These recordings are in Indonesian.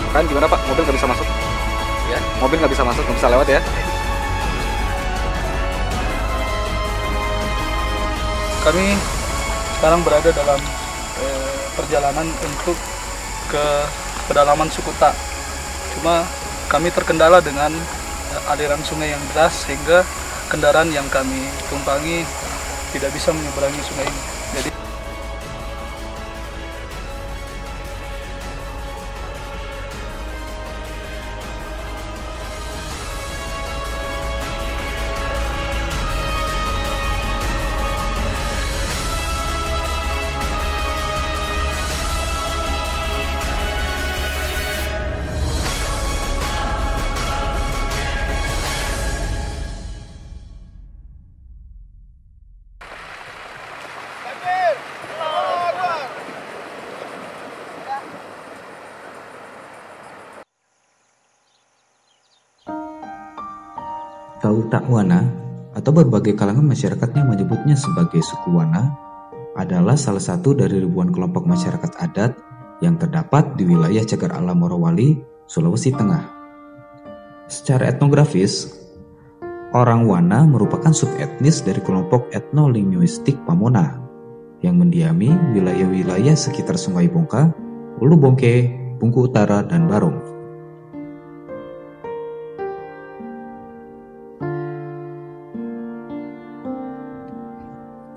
Kan gimana Pak? Mobil nggak bisa masuk? Ya. Mobil nggak bisa masuk, nggak bisa lewat ya? Kami sekarang berada dalam perjalanan untuk ke pedalaman Sukuta. Cuma kami terkendala dengan aliran sungai yang deras sehingga kendaraan yang kami tumpangi tidak bisa menyeberangi sungai ini. Jadi Kauta Wana atau berbagai kalangan masyarakatnya menyebutnya sebagai suku Wana adalah salah satu dari ribuan kelompok masyarakat adat yang terdapat di wilayah Cagar Alam Morowali, Sulawesi Tengah. Secara etnografis, orang Wana merupakan subetnis dari kelompok etnolinguistik Pamona yang mendiami wilayah-wilayah sekitar Sungai Bongka, Ulu Bongke, Bungku Utara, dan Barong.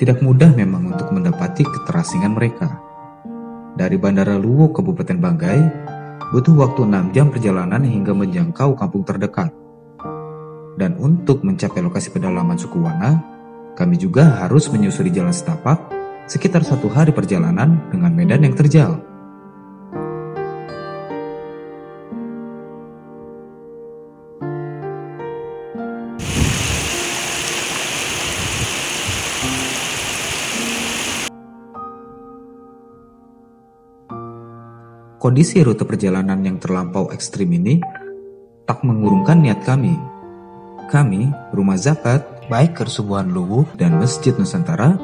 Tidak mudah memang untuk mendapati keterasingan mereka. Dari Bandara Luwu, Kabupaten Banggai, butuh waktu 6 jam perjalanan hingga menjangkau kampung terdekat. Dan untuk mencapai lokasi pedalaman suku Wana, kami juga harus menyusuri jalan setapak sekitar 1 hari perjalanan dengan medan yang terjal. Kondisi rute perjalanan yang terlampau ekstrim ini tak mengurungkan niat kami. Kami, Rumah Zakat, Baik Kersubuhan Luwu, dan Masjid Nusantara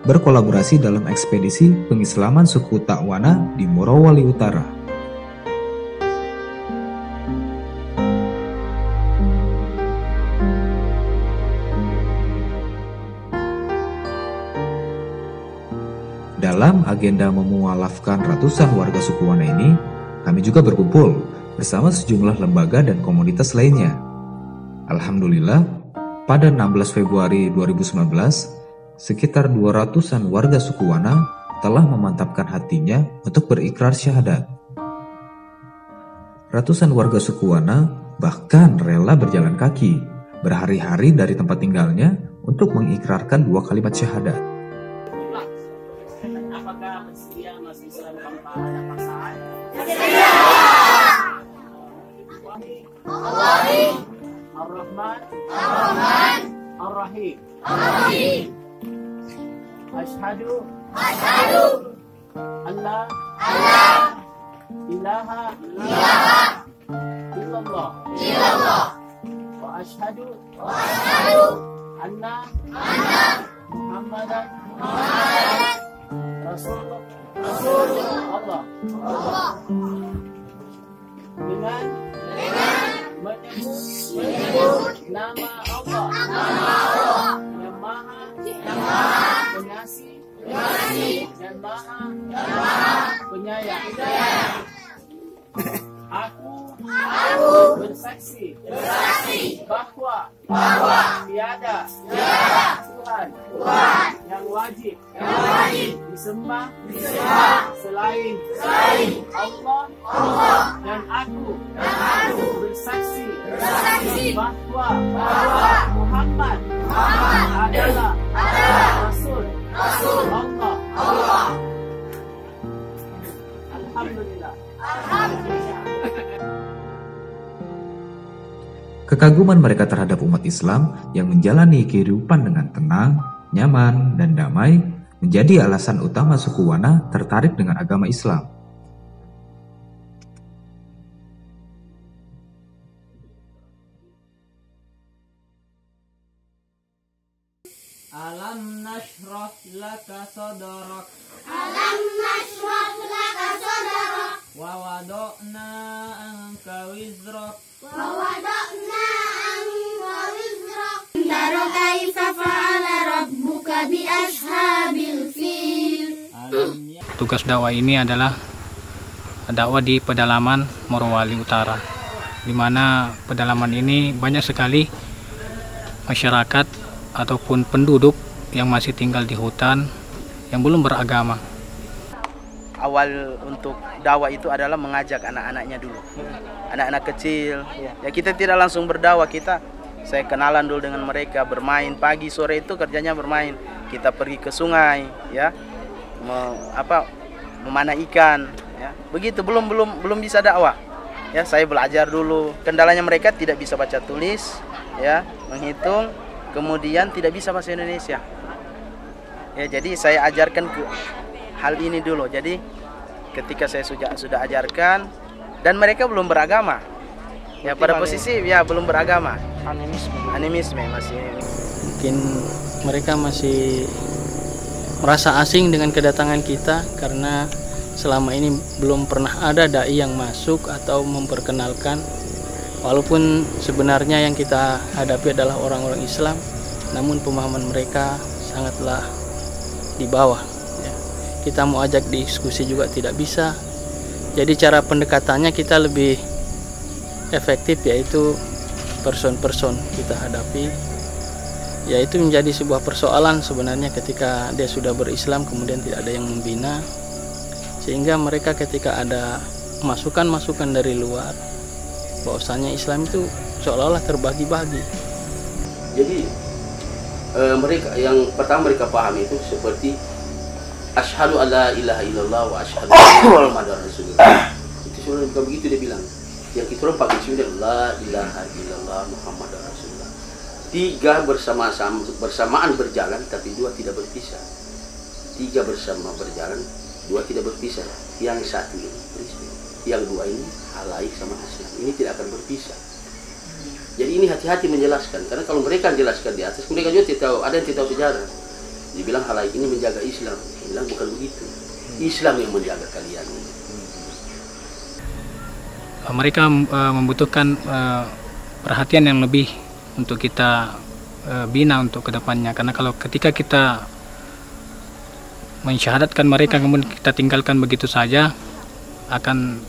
berkolaborasi dalam ekspedisi pengislaman suku Takwana di Morowali Utara. Dalam agenda memualafkan ratusan warga suku Wana ini, kami juga berkumpul bersama sejumlah lembaga dan komunitas lainnya. Alhamdulillah, pada 16 Februari 2019, sekitar 200-an warga suku Wana telah memantapkan hatinya untuk berikrar syahadat. Ratusan warga suku Wana bahkan rela berjalan kaki berhari-hari dari tempat tinggalnya untuk mengikrarkan 2 kalimat syahadat. Apakah bersedia masuk Islam tanpa ada paksaan? Allahi Ar-Rahman Ar-Rahman Ar-Rahim Ar-Rahim Ashhadu Ashhadu Allah ilaha illallah illallah wa ashhadu wa ashhadu anna anna Muhammadan Muhammadan Rasulullah Rasulullah Allah dengan menyebut nama Allah yang maha pengasih dan maha penyayang. Aku bersaksi bahwa tiada Tuhan yang wajib disembah selain Allah, dan aku bersaksi bahwa Muhammad adalah Rasul Allah. Alhamdulillah. Kekaguman mereka terhadap umat Islam yang menjalani kehidupan dengan tenang, nyaman, dan damai menjadi alasan utama suku Wana tertarik dengan agama Islam. Alam nashrah laka sadrak. Alam nashrah laka sadrak Wa wada'na وزرك ووضعنا عنك وزرك ترى كيف فعل ربك بأصحاب الفيل. Tugas dakwah ini adalah dakwah di pedalaman Morowali Utara, di mana pedalaman ini banyak sekali masyarakat ataupun penduduk yang masih tinggal di hutan yang belum beragama. Awal untuk dakwah itu adalah mengajak anak-anaknya dulu, anak-anak kecil. Ya kita tidak langsung berdakwah, saya kenalan dulu dengan mereka, bermain pagi sore itu kerjanya bermain. Kita pergi ke sungai, ya, memanah ikan, ya. Begitu belum bisa dakwah. Ya saya belajar dulu. Kendalanya mereka tidak bisa baca tulis, ya, menghitung, kemudian tidak bisa bahasa Indonesia. Ya jadi saya ajarkan ke hal ini dulu. Jadi ketika saya sudah ajarkan dan mereka belum beragama, ya pada posisi ya belum beragama, animisme masih. Mungkin mereka masih merasa asing dengan kedatangan kita karena selama ini belum pernah ada dai yang masuk atau memperkenalkan. Walaupun sebenarnya yang kita hadapi adalah orang-orang Islam, namun pemahaman mereka sangatlah di bawah. Kita mau ajak diskusi juga tidak bisa. Jadi cara pendekatannya kita lebih efektif, yaitu person-person kita hadapi. Yaitu menjadi sebuah persoalan sebenarnya ketika dia sudah berislam kemudian tidak ada yang membina, sehingga mereka ketika ada masukan-masukan dari luar bahwasanya Islam itu seolah-olah terbagi-bagi. Jadi mereka yang pertama mereka pahami itu seperti asyhadu alla ilaha illallah wa asyhadu anna muhammadar rasulullah. Itu sebenarnya bukan begitu dia bilang. Yang kita orang pakai sini la ilaha illallah muhammadar rasulullah. Tiga bersamaan berjalan tapi dua tidak berpisah. Tiga bersama berjalan, dua tidak berpisah. Yang satu ini Kristen, yang dua ini halaik sama Islam. Ini tidak akan berpisah. Jadi ini hati-hati menjelaskan, karena kalau mereka menjelaskan di atas, mereka juga tidak tahu, ada yang tidak tahu sejarah. Dibilang halaik ini menjaga Islam, bilang bukan begitu. Islam yang menjaga kalian. Mereka membutuhkan perhatian yang lebih untuk kita bina untuk kedepannya, karena kalau ketika kita mensyahadatkan mereka kemudian kita tinggalkan begitu saja akan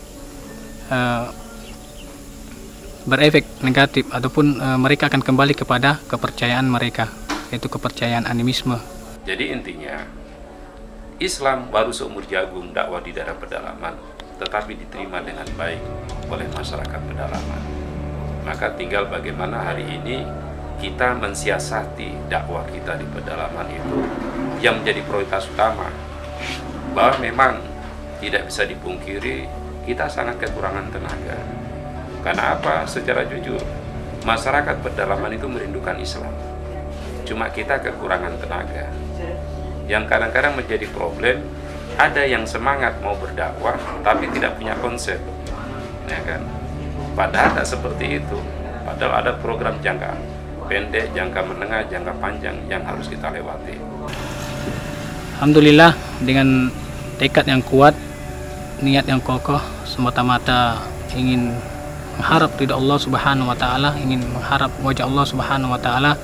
berefek negatif, ataupun mereka akan kembali kepada kepercayaan mereka, yaitu kepercayaan animisme. Jadi intinya Islam baru seumur jagung dakwah di daerah pedalaman, tetapi diterima dengan baik oleh masyarakat pedalaman. Maka tinggal bagaimana hari ini kita mensiasati dakwah kita di pedalaman itu yang menjadi prioritas utama. Bahwa memang tidak bisa dipungkiri kita sangat kekurangan tenaga. Karena apa? Secara jujur, masyarakat pedalaman itu merindukan Islam. Cuma kita kekurangan tenaga. Yang kadang-kadang menjadi problem, ada yang semangat mau berdakwah tapi tidak punya konsep, ya kan? Padahal tak seperti itu. Padahal ada program jangka pendek, jangka menengah, jangka panjang yang harus kita lewati. Alhamdulillah, dengan tekad yang kuat, niat yang kokoh, semata-mata ingin mengharap ridha Allah Subhanahu wa taala, ingin mengharap wajah Allah Subhanahu wa taala.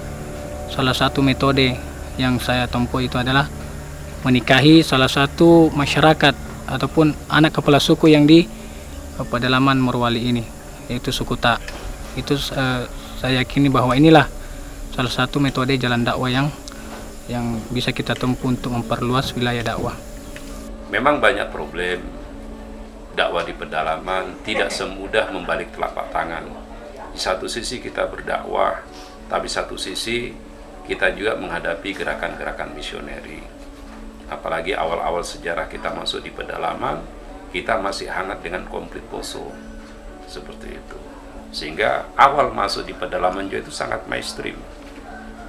Salah satu metode yang saya tempuh itu adalah menikahi salah satu masyarakat ataupun anak kepala suku yang di pedalaman Morowali ini, yaitu suku Tak. Itu saya yakini bahwa inilah salah satu metode jalan dakwah yang bisa kita tempuh untuk memperluas wilayah dakwah. Memang banyak problem dakwah di pedalaman, tidak semudah membalik telapak tangan. Di satu sisi kita berdakwah, tapi satu sisi kita juga menghadapi gerakan-gerakan misioneri. Apalagi awal-awal sejarah kita masuk di pedalaman, kita masih hangat dengan konflik Poso, seperti itu. Sehingga awal masuk di pedalaman juga itu sangat mainstream.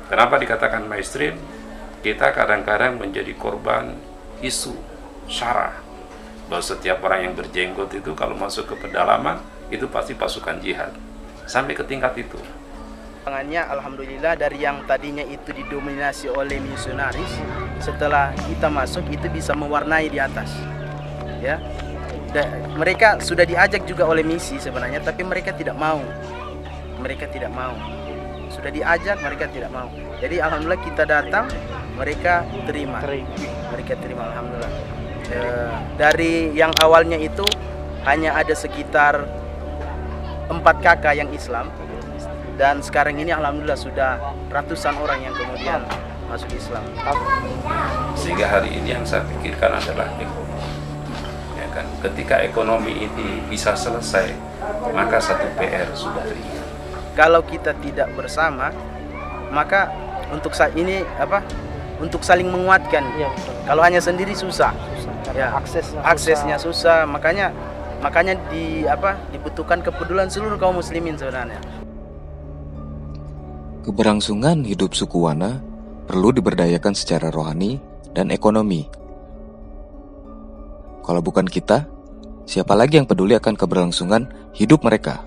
Kenapa dikatakan mainstream? Kita kadang-kadang menjadi korban isu syarah, bahwa setiap orang yang berjenggot itu kalau masuk ke pedalaman itu pasti pasukan jihad, sampai ke tingkat itu. Alhamdulillah dari yang tadinya itu didominasi oleh misionaris, setelah kita masuk itu bisa mewarnai di atas, ya. Mereka sudah diajak juga oleh misi sebenarnya, tapi mereka tidak mau. Mereka tidak mau. Sudah diajak, mereka tidak mau. Jadi alhamdulillah kita datang, mereka terima. Mereka terima, alhamdulillah. Dari yang awalnya itu hanya ada sekitar 4 kakak yang Islam, dan sekarang ini alhamdulillah sudah ratusan orang yang kemudian masuk Islam. Sehingga hari ini yang saya pikirkan adalah ekonomi. Ya kan? Ketika ekonomi ini bisa selesai, maka satu PR sudah ringan. Kalau kita tidak bersama, maka untuk saat ini untuk saling menguatkan. Kalau hanya sendiri susah. Ya, aksesnya susah. Makanya dibutuhkan kepedulian seluruh kaum muslimin sebenarnya. Keberlangsungan hidup suku Wana perlu diberdayakan secara rohani dan ekonomi. Kalau bukan kita, siapa lagi yang peduli akan keberlangsungan hidup mereka?